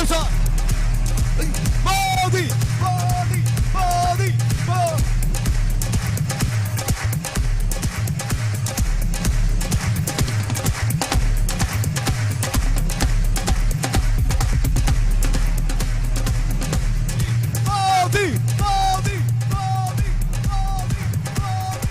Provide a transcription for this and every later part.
side. Body, body, body, body. Body, body, body, body, body.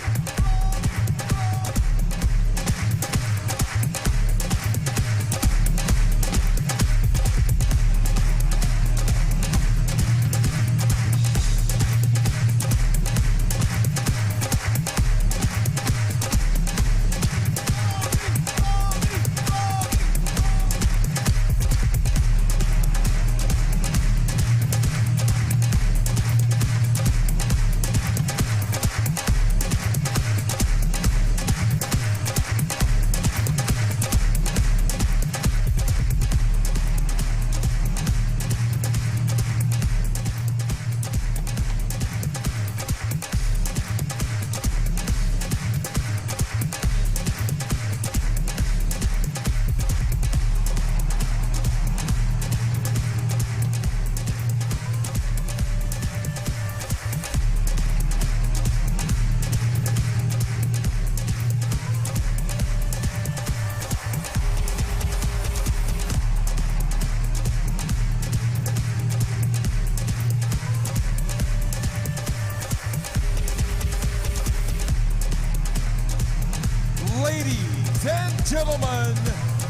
Ladies and gentlemen,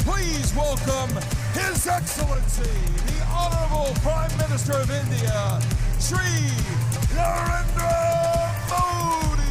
please welcome His Excellency, the Honorable Prime Minister of India, Shri Narendra Modi.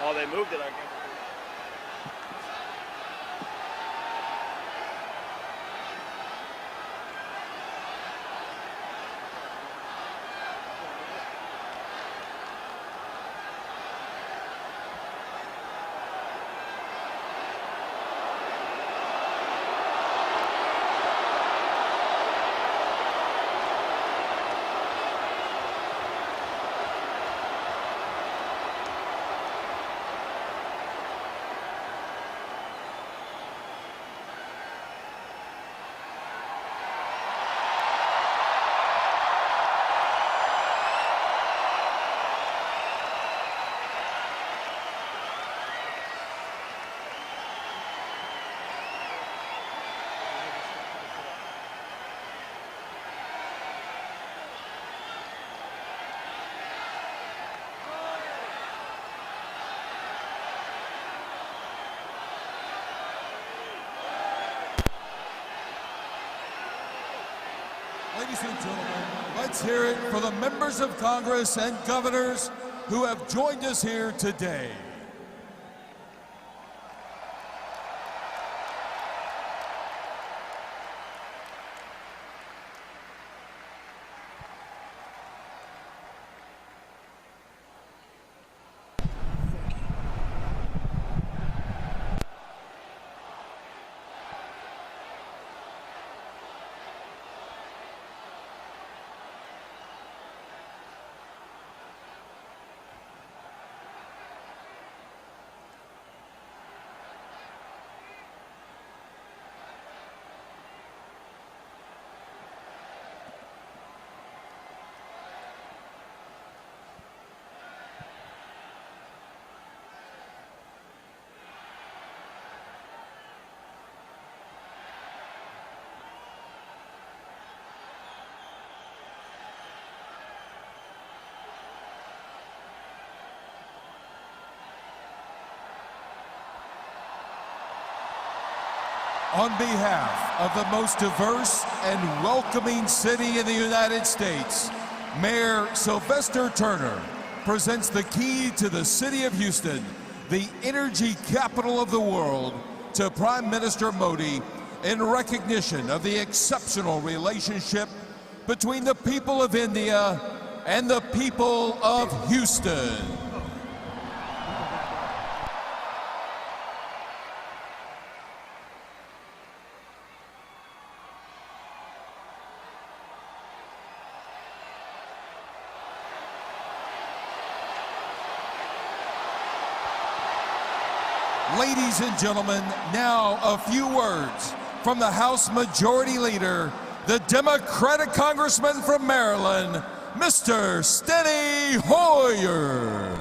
Oh, they moved it, I guess. Ladies and gentlemen, let's hear it for the members of Congress and governors who have joined us here today. On behalf of the most diverse and welcoming city in the United States, Mayor Sylvester Turner presents the key to the city of Houston, the energy capital of the world, to Prime Minister Modi in recognition of the exceptional relationship between the people of India and the people of Houston. Ladies and gentlemen, now a few words from the House Majority Leader, the Democratic Congressman from Maryland, Mr. Steny Hoyer.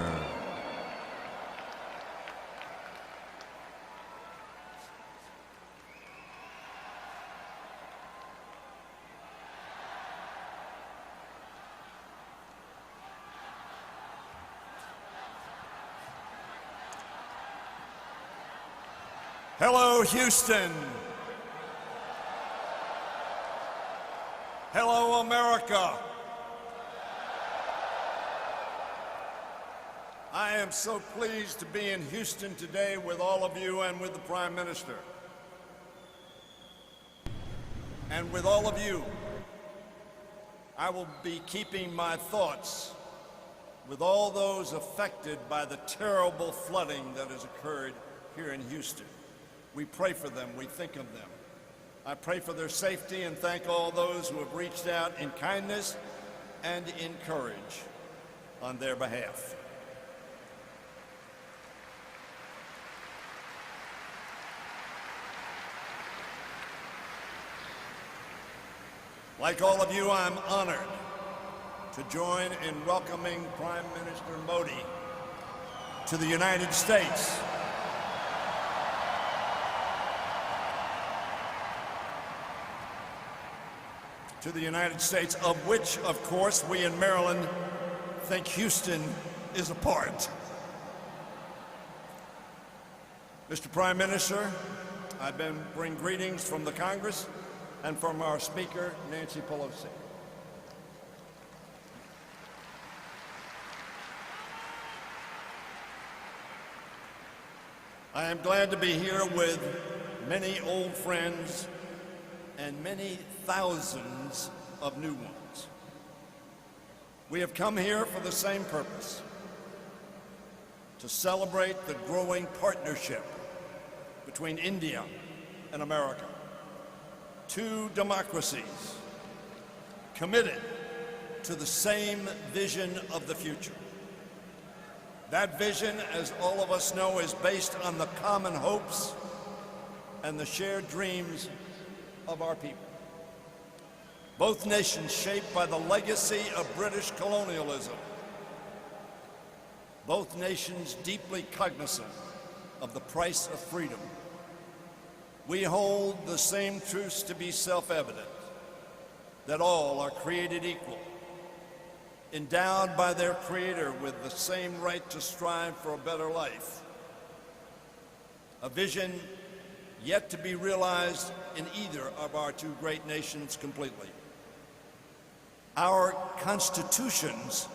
Hello, Houston. Hello, America. I am so pleased to be in Houston today with all of you and with the Prime Minister. And with all of you, I will be keeping my thoughts with all those affected by the terrible flooding that has occurred here in Houston. We pray for them, we think of them. I pray for their safety and thank all those who have reached out in kindness and in courage on their behalf. Like all of you, I'm honored to join in welcoming Prime Minister Modi to the United States. To the United States, of which, of course, we in Maryland think Houston is a part. Mr. Prime Minister, I bring greetings from the Congress and from our Speaker, Nancy Pelosi. I am glad to be here with many old friends and many thousands of new ones. We have come here for the same purpose, to celebrate the growing partnership between India and America. Two democracies committed to the same vision of the future. That vision, as all of us know, is based on the common hopes and the shared dreams of our people. Both nations shaped by the legacy of British colonialism. Both nations deeply cognizant of the price of freedom. We hold the same truths to be self-evident, that all are created equal, endowed by their Creator with the same right to strive for a better life. A vision yet to be realized in either of our two great nations completely. Our constitutions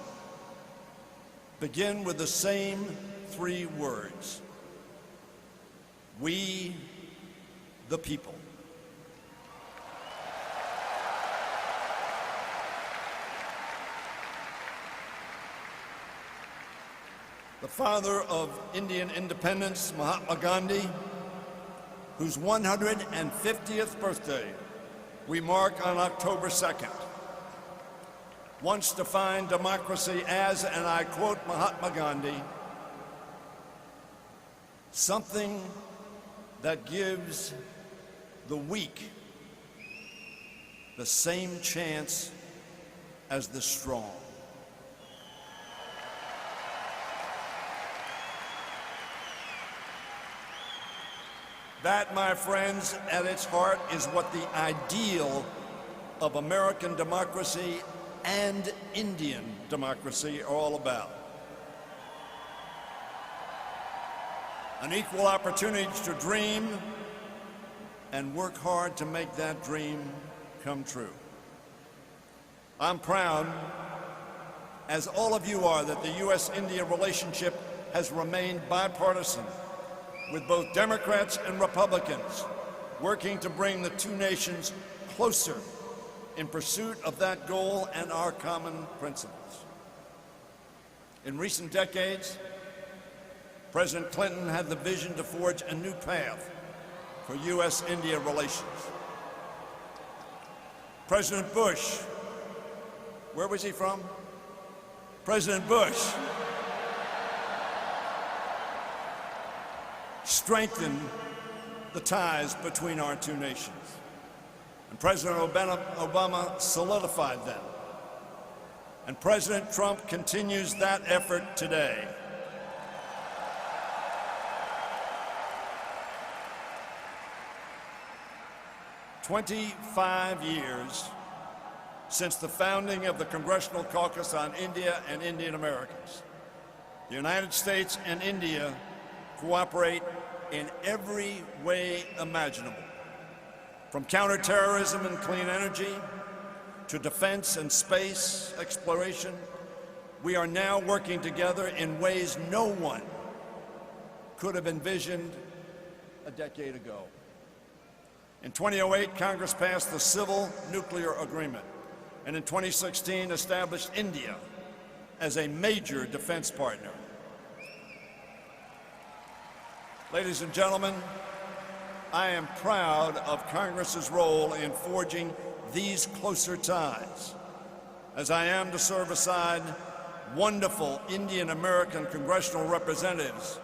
begin with the same three words: we the people. The father of Indian independence, Mahatma Gandhi, whose 150th birthday we mark on October 2nd, once defined democracy as, and I quote Mahatma Gandhi, something that gives the weak the same chance as the strong. That, my friends, at its heart is what the ideal of American democracy and Indian democracy are all about. An equal opportunity to dream and work hard to make that dream come true. I'm proud, as all of you are, that the U.S.-India relationship has remained bipartisan, with both Democrats and Republicans working to bring the two nations closer in pursuit of that goal and our common principles. In recent decades, President Clinton had the vision to forge a new path for U.S.-India relations. President Bush, where was he from? President Bush strengthened the ties between our two nations. And President Obama solidified them. And President Trump continues that effort today. "25 years since the founding of the Congressional Caucus on India and Indian Americans. The United States and India cooperate in every way imaginable, from counterterrorism and clean energy to defense and space exploration. We are now working together in ways no one could have envisioned a decade ago. In 2008, Congress passed the Civil Nuclear Agreement, and in 2016 established India as a major defense partner. Ladies and gentlemen, I am proud of Congress's role in forging these closer ties, as I am to serve aside wonderful Indian American congressional representatives.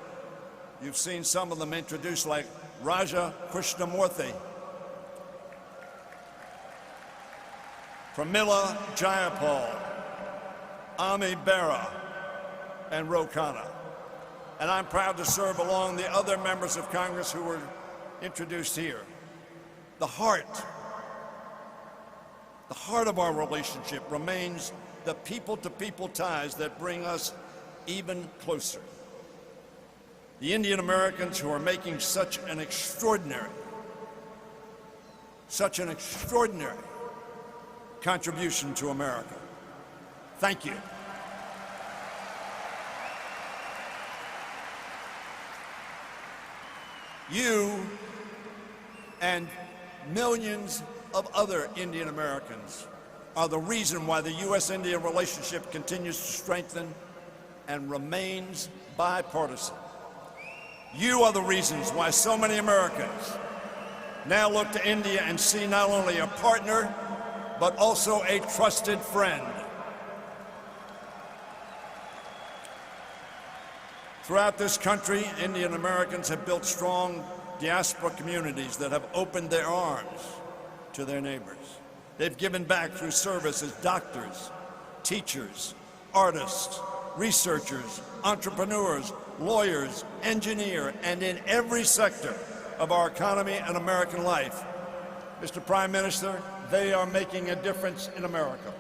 You've seen some of them introduced, like Raja Krishnamurthy, Pramila Jayapal, Ami Bera, and Ro Khanna. And I'm proud to serve along the other members of Congress who were introduced here. The heart of our relationship remains the people-to-people ties that bring us even closer. The Indian Americans who are making such an extraordinary contribution to America. Thank you. You and millions of other Indian Americans are the reason why the U.S.-India relationship continues to strengthen and remains bipartisan. You are the reasons why so many Americans now look to India and see not only a partner, but also a trusted friend. Throughout this country, Indian Americans have built strong diaspora communities that have opened their arms to their neighbors. They've given back through service as doctors, teachers, artists, researchers, entrepreneurs, lawyers, engineers, and in every sector of our economy and American life. Mr. Prime Minister, they are making a difference in America.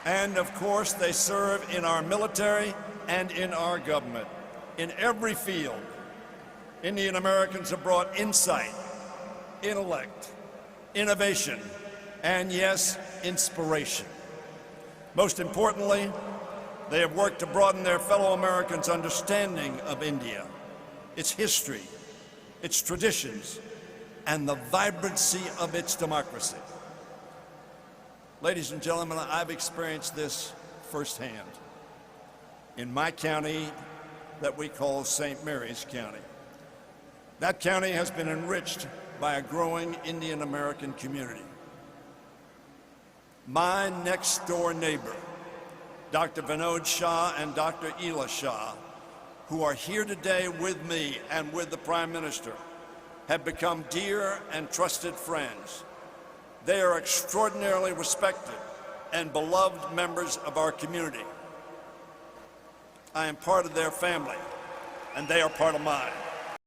And of course, they serve in our military and in our government. In every field, Indian Americans have brought insight, intellect, innovation, and yes, inspiration. Most importantly, they have worked to broaden their fellow Americans' understanding of India, its history, its traditions, and the vibrancy of its democracy. Ladies and gentlemen, I've experienced this firsthand in my county that we call St. Mary's County. That county has been enriched by a growing Indian American community. My next door neighbor, Dr. Vinod Shah and Dr. Ela Shah, who are here today with me and with the Prime Minister, have become dear and trusted friends. They are extraordinarily respected and beloved members of our community. I am part of their family, and they are part of mine.